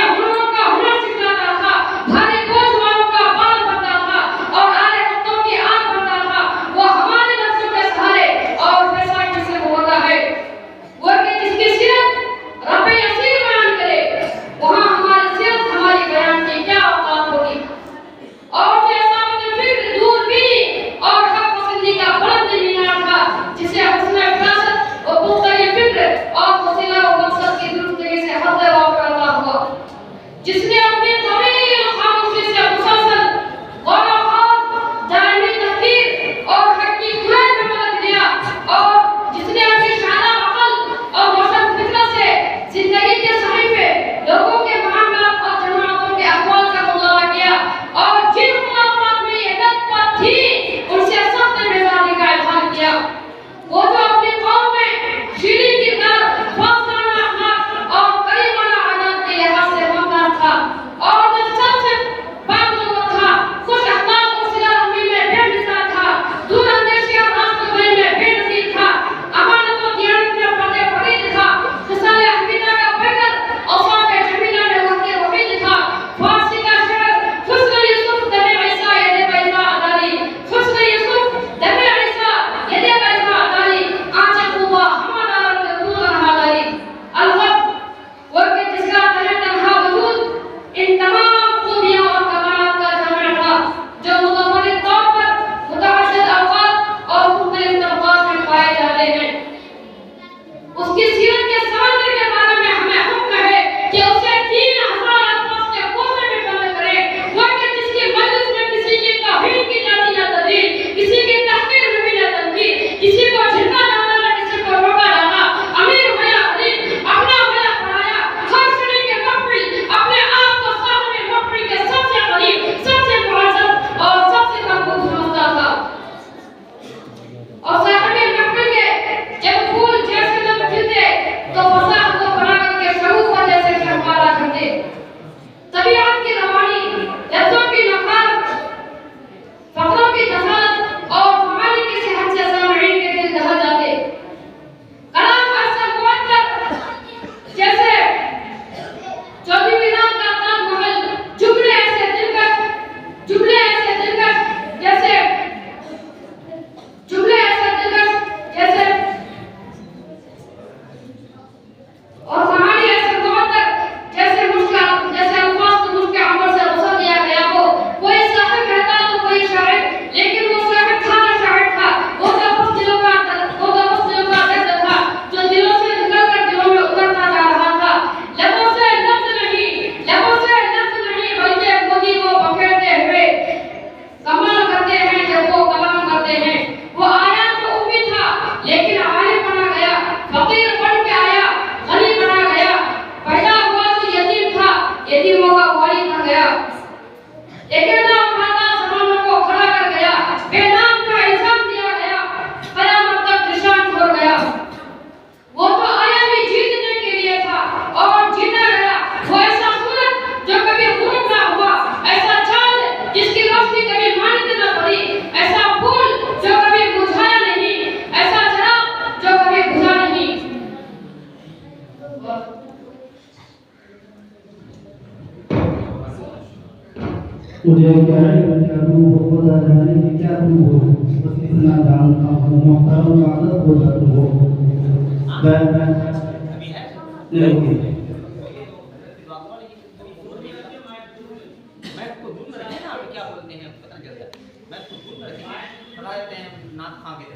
हुनरों का हुनर सिखलाता था, भारी बोझ वालों का बाल भरता था और आले कुत्तों की आंख भरता था। वो हमारे नफ्सों के सहारे और बैसाखी से होता है। वो कि जिसकी सीरत रब्बे यसीर बयान करे, वहाँ हमारी सीरत हमारी बयान की क्या औकात होगी। और जो इस्लाम फिक्र दूरबीनी और हक पसंदी का बुलंद मीनार था, जिसे हुस्न फिरासत और पुख्तगी फिक्र और वसीला और मकसद की दुरुस्तगी से हद वाफ़िला हुआ, जिसने अपनी तवील खामोशी से मुसलसल गौर व ख्वास, दायमी तफकीर और हक की खुदाई में मदद लिया, और जिसने अपनी शाना अक़ल और रोशन फितरत से जिंदगी के सहीफे, लोगों के मामलात और जमातों के अहवाल का मुताला किया, और जिन खुलाफात में ये नस्बत थी उनसे सख्त मिजाजी का इज़हार किया। वो जो अपनी कौम में शीरी की दर, फासलाना अखलाक और करीमाना आदत के लिहाज से ममताज़ था, और जो सबसे बाखुदा था, खुश अखलाक और सिला रहमी में बेमिसाल था, दूरअंदेशी और रास्तगोई में बेनज़ीर था, अमानत और दियानत में फ़र्द फरीद था, खिसाले हमीदा का पैकर औसाफ जमीला में वाक़ई वहीद था। फारसी का शेर हुस्न यूसुफ दमे ईसा यदे बैज़ा अदाली, हुस्न यूसुफ दमे ईसा यदे बैज़ा अदाली, आंचे खूबा हमद आलम के दूर हादाली। अलगफ़ वो कि जिसका तन्हा वजूद इन तमाम खूबियों और कमालात का जामिया था, जो मुतफ़र्रिक़ तौर पर मुतअद्दिद अवक़ात और मुख्तलिफ़ तबक़ात में पाए जाते हैं। उसकी सीरत के समझने के बारे में हमें हुक्म है कि उसे 3000 अल्फाज के कोसे में बंद करें। वो कि जिसकी मजलिस में किसी की तौहीन की जाती न तदरीर, किसी की तहक़ीर हुई न तनकीर, किसी को झिड़का जाता न किसी को रोका जाता, अमीर हो या गरीब, अपना हो या पराया, हर श्रेणी के महफ़िल अपने आप को साहिब महफ़िल के सबसे करीब, सबसे मुअज़्ज़ज़ और सबसे महबूब समझता था। और साहिब महफ़िल के जब फूल जैसे जब खिलते तो फसाद को बनाकर के शगुफ़ा जैसे शहवारा करते। तबीयत की रवानी, लफ्ज़ों की नफ़ारत, फ़क़रों की जसालत और फ़मानी की सेहत से सामईन के दिल दहल जाते। कलाम ऐसा मुअत्तर जैसे चौधरी मीनार का ताजमहल, जुमले ऐसे दिलकश जैसे और कहानी ऐसे मुअत्तर जैसे मुश्किल जैसे अल्फाज को मुश्किल अमल से गुज़र दिया गया हो। कोई साहिब कहता तो कोई शायर, लेकिन वो साहिब था ना शायर था। वो तो बस दिलों का दर्द था, जो दिलों से निकलकर दिलों में उतरता जा रहा था। लबों से लफ्ज़ नहीं बल्कि मोदी को बखेरते हुए कमाल करते हैं जब वो कलाम करते हैं। वो आया तो उम्मी था, लेकिन आलिम बना गया, फकीर बन के आया, गनी बना गया। पैदा हुआ तो यतीम था, यतीमों का वाली बन गया। अकेला उठाता ज़मानों को खड़ा कर गया, बेनाम का इल्ज़ाम दिया गया, क़यामत तक निशान छोड़ गया। वो तो आया ही जीतने के लिए था और जीता गया। वो ऐसा सूरज जो कभी ग़ुरूब ना हुआ, ऐसा चाँद जिसकी रोशनी कभी मानद न पड़ी, ऐसा फूल जो कभी मुरझाया नहीं, ऐसा चराग जो कभी बुझा नहीं। मुझे क्या तुम हो, खुदा जाने कि क्या तुम हो, बस इतना जानता हूँ मोहतरम आदत हो जा तुम हो। मैं तो दूर में रखे ना, क्या बोलते हैं पता चल जाता है। मैं तो दूर में रखे खड़ा रहते हैं नाक खा के।